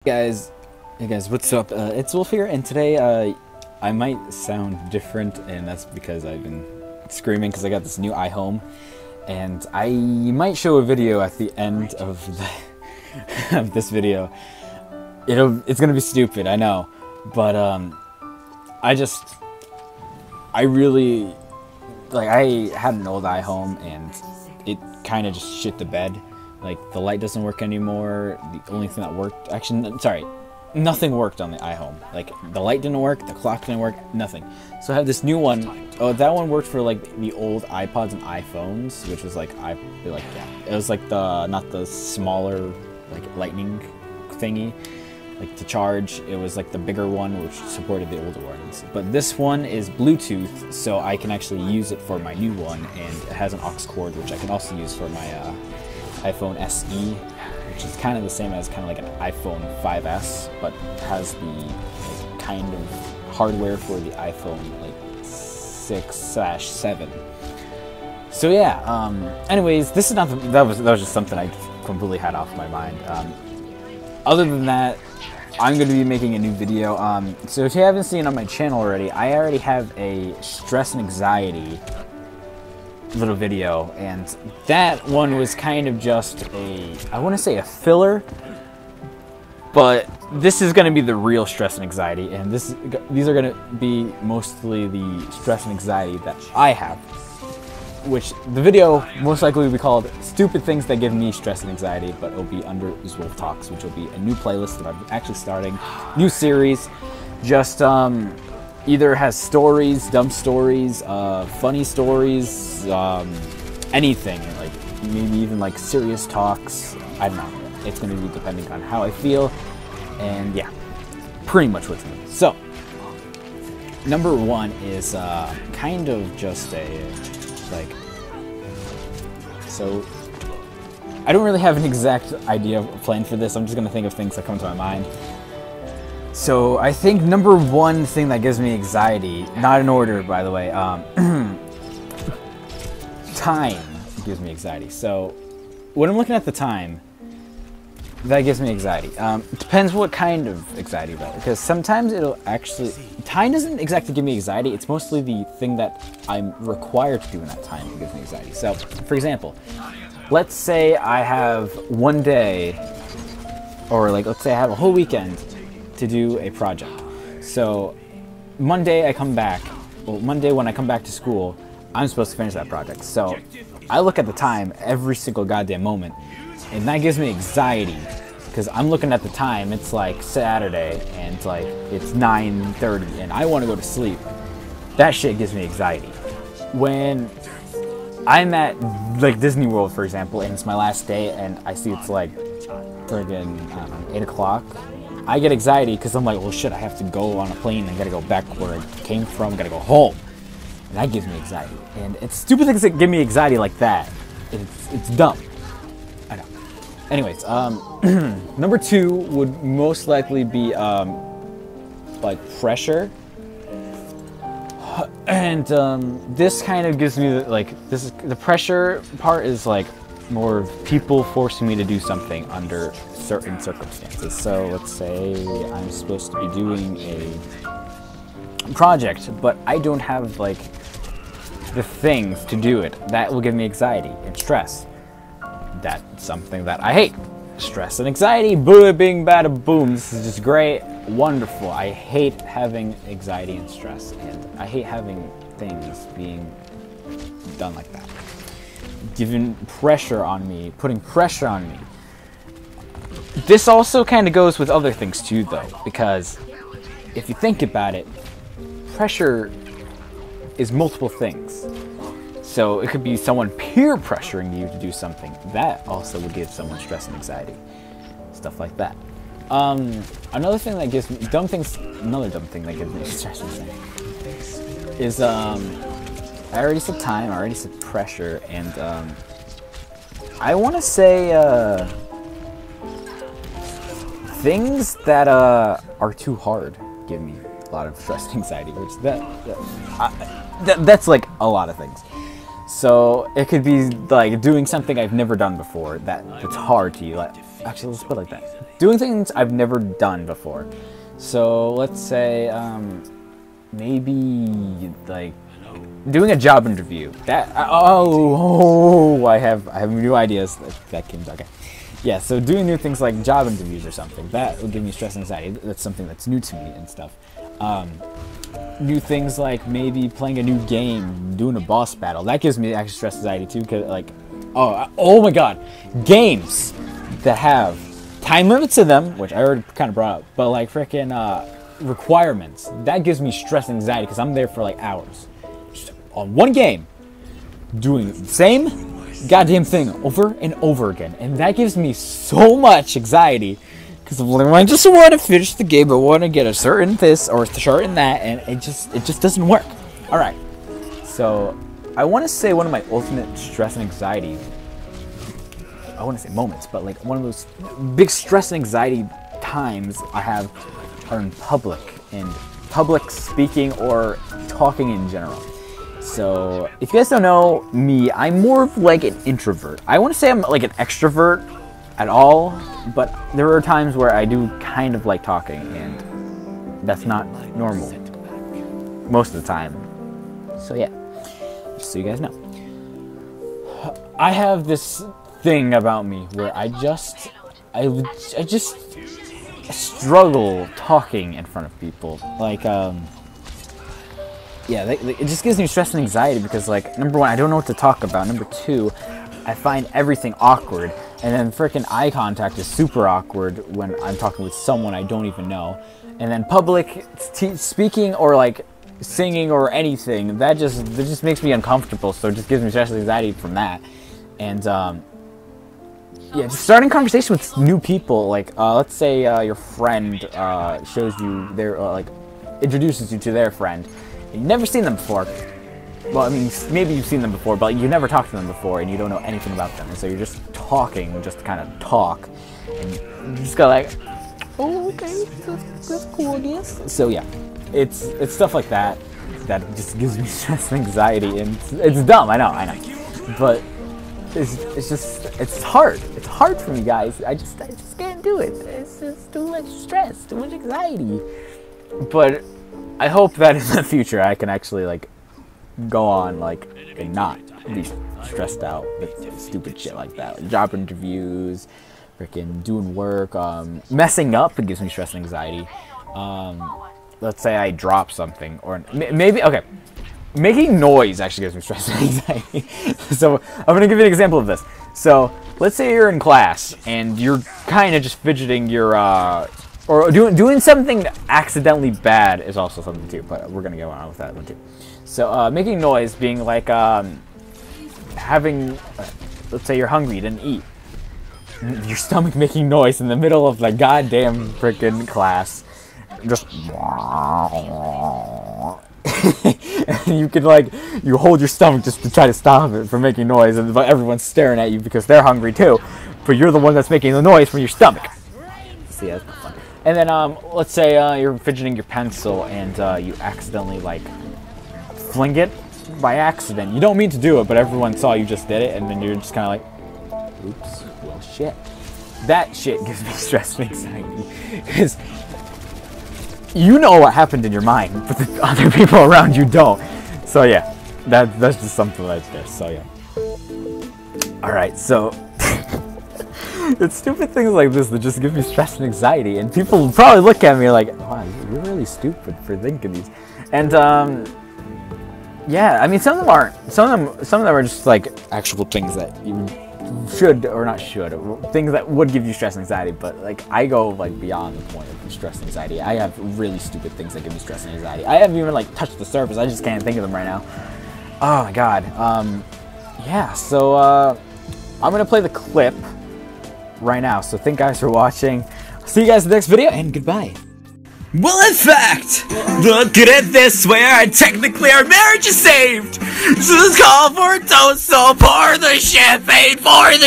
Guys, hey guys, what's up? It's Wolf here, and today I might sound different, and that's because I've been screaming because I got this new iHome, and I might show a video at the end of of this video. It's gonna be stupid, I know, but I really I had an old iHome, and it kind of just shit the bed. Like, the light doesn't work anymore. The only thing that worked, actually, sorry, nothing worked on the iHome. Like, the light didn't work, the clock didn't work, nothing. So I have this new one. Oh, that one worked for like the old iPods and iPhones, which was like, it was like not the smaller, like, lightning thingy, like to charge. It was like the bigger one, which supported the older ones. But this one is Bluetooth, so I can actually use it for my new one, and it has an aux cord, which I can also use for my iPhone SE, which is kind of the same as kind of like an iPhone 5S, but has the kind of hardware for the iPhone 6/7. So yeah. Anyways, this is not that was just something I completely had off my mind. Other than that, I'm going to be making a new video. So if you haven't seen on my channel already, I already have a stress and anxiety little video, and that one was kind of just I want to say a filler, but this is going to be the real stress and anxiety, and these are going to be mostly the stress and anxiety that I have, which the video most likely will be called Stupid Things That Give Me Stress and Anxiety, but it'll be under ZWOLF Talks, which will be a new playlist that I'm actually starting, new series, just either has stories, dumb stories, funny stories, anything, like maybe even like serious talks. I don't know. It's going to be depending on how I feel, and yeah, pretty much what's in it. So, number one is kind of just so I don't really have an exact idea of plan for this. I'm just going to think of things that come to my mind. So I think number one thing that gives me anxiety, not in order by the way, time gives me anxiety. So when I'm looking at the time, that gives me anxiety. It depends what kind of anxiety though, because sometimes it'll actually, time doesn't exactly give me anxiety, it's mostly the thing that I'm required to do in that time that gives me anxiety. So for example, let's say I have one day, or let's say I have a whole weekend to do a project. So Monday I come back, Monday when I come back to school, I'm supposed to finish that project. So I look at the time every single goddamn moment, and that gives me anxiety, because I'm looking at the time, it's like Saturday, and it's 9:30, and I want to go to sleep. That shit gives me anxiety. When I'm at Disney World, for example, and it's my last day, and I see it's friggin' 8 o'clock, I get anxiety because I'm like, well shit, I have to go on a plane, I gotta go back where I came from, gotta go home. And that gives me anxiety. And it's stupid things that give me anxiety like that. It's dumb. I know. Anyways, number two would most likely be pressure. And this kind of gives me the pressure part is more people forcing me to do something under certain circumstances. So let's say I'm supposed to be doing a project, but I don't have the things to do it. That will give me anxiety and stress. That's something that I hate. Stress and anxiety, boom, bing, bada, boom. This is just great, wonderful. I hate having anxiety and stress, and I hate having things being done like that. Giving pressure on me, putting pressure on me. This also kind of goes with other things too though, because if you think about it, pressure is multiple things. So it could be someone peer pressuring you to do something. That also would give someone stress and anxiety. Stuff like that. Another thing that gives me, another dumb thing that gives me stress and anxiety is, I already said time, I already said pressure, and I want to say things that are too hard give me a lot of stress and anxiety, which that's a lot of things. So it could be doing something I've never done before that's hard to you. Actually, let's put it like that. doing things I've never done before. So let's say maybe like doing a job interview. That I have new ideas. That came okay. Yeah, so doing new things like job interviews or something, that would give me stress and anxiety. That's something that's new to me and stuff. New things like maybe playing a new game, doing a boss battle. That gives me actually stress and anxiety too, because like, oh my god, games that have time limits to them, which I already kind of brought up, but like freaking requirements. That gives me stress and anxiety because I'm there for like hours. Just on one game, doing the same goddamn thing over and over again, and that gives me so much anxiety because I just want to finish the game. I want to get a certain this or a certain that, and it just doesn't work. All right, so I want to say one of my ultimate stress and anxiety, I want to say moments, but like one of those big stress and anxiety times I have are in public, and public speaking or talking in general. So, if you guys don't know me, I'm more of like an introvert. I want to say I'm like an extrovert at all, but there are times where I do kind of like talking, and that's not normal most of the time. So yeah, just so you guys know. I have this thing about me where I just struggle talking in front of people. Like, yeah, it just gives me stress and anxiety because, like, number one, I don't know what to talk about. Number two, I find everything awkward. And then freaking eye contact is super awkward when I'm talking with someone I don't even know. And then public speaking or, like, singing or anything, that just makes me uncomfortable. So it just gives me stress and anxiety from that. And, yeah, just starting conversation with new people. Like, let's say your friend shows you their, like, introduces you to their friend. You've never seen them before. Well, I mean, maybe you've seen them before, but you've never talked to them before, and you don't know anything about them. And so you're just talking, just to kind of talk, and you just go like, "Oh, okay, that's cool, I guess." So yeah, it's stuff like that that just gives me stress and anxiety, and it's dumb. I know, but it's hard. It's hard for me, guys. I just can't do it. It's just too much stress, too much anxiety. But I hope that in the future I can actually like go on like and not be stressed out with stupid shit like that. Like job interviews, freaking doing work, messing up, it gives me stress and anxiety. Let's say I drop something, or maybe okay, making noise actually gives me stress and anxiety. So I'm gonna give you an example of this. So let's say you're in class and you're kind of just fidgeting your or doing something accidentally bad is also something too, but we're gonna go on with that one too. So making noise, being like having, let's say you're hungry, you didn't eat, your stomach making noise in the middle of the goddamn freaking class, just and you could like you hold your stomach just to try to stop it from making noise, and but everyone's staring at you because they're hungry too, but you're the one that's making the noise from your stomach. See, that's not fun. And then let's say you're fidgeting your pencil and you accidentally like fling it by accident. You don't mean to do it, but everyone saw you just did it, and then you're just kind of like, oops, well shit. That shit gives me stress and anxiety because you know what happened in your mind, but the other people around you don't. So yeah, that's just something that's there. So yeah. All right, so it's stupid things like this that just give me stress and anxiety, and people will probably look at me like, wow, you're really stupid for thinking these. And yeah, I mean, some of them aren't. Some of them are just like actual things that you should or not should, things that would give you stress and anxiety. But like, I go like beyond the point of stress and anxiety. I have really stupid things that give me stress and anxiety. I haven't even like touched the surface. I just can't think of them right now. Oh my god. Yeah. So I'm gonna play the clip right now. So thank you guys for watching. See you guys in the next video, and goodbye. Well, in fact, look at it this way, technically our marriage is saved! So let's call for a toast, so pour the champagne for the